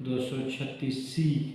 236C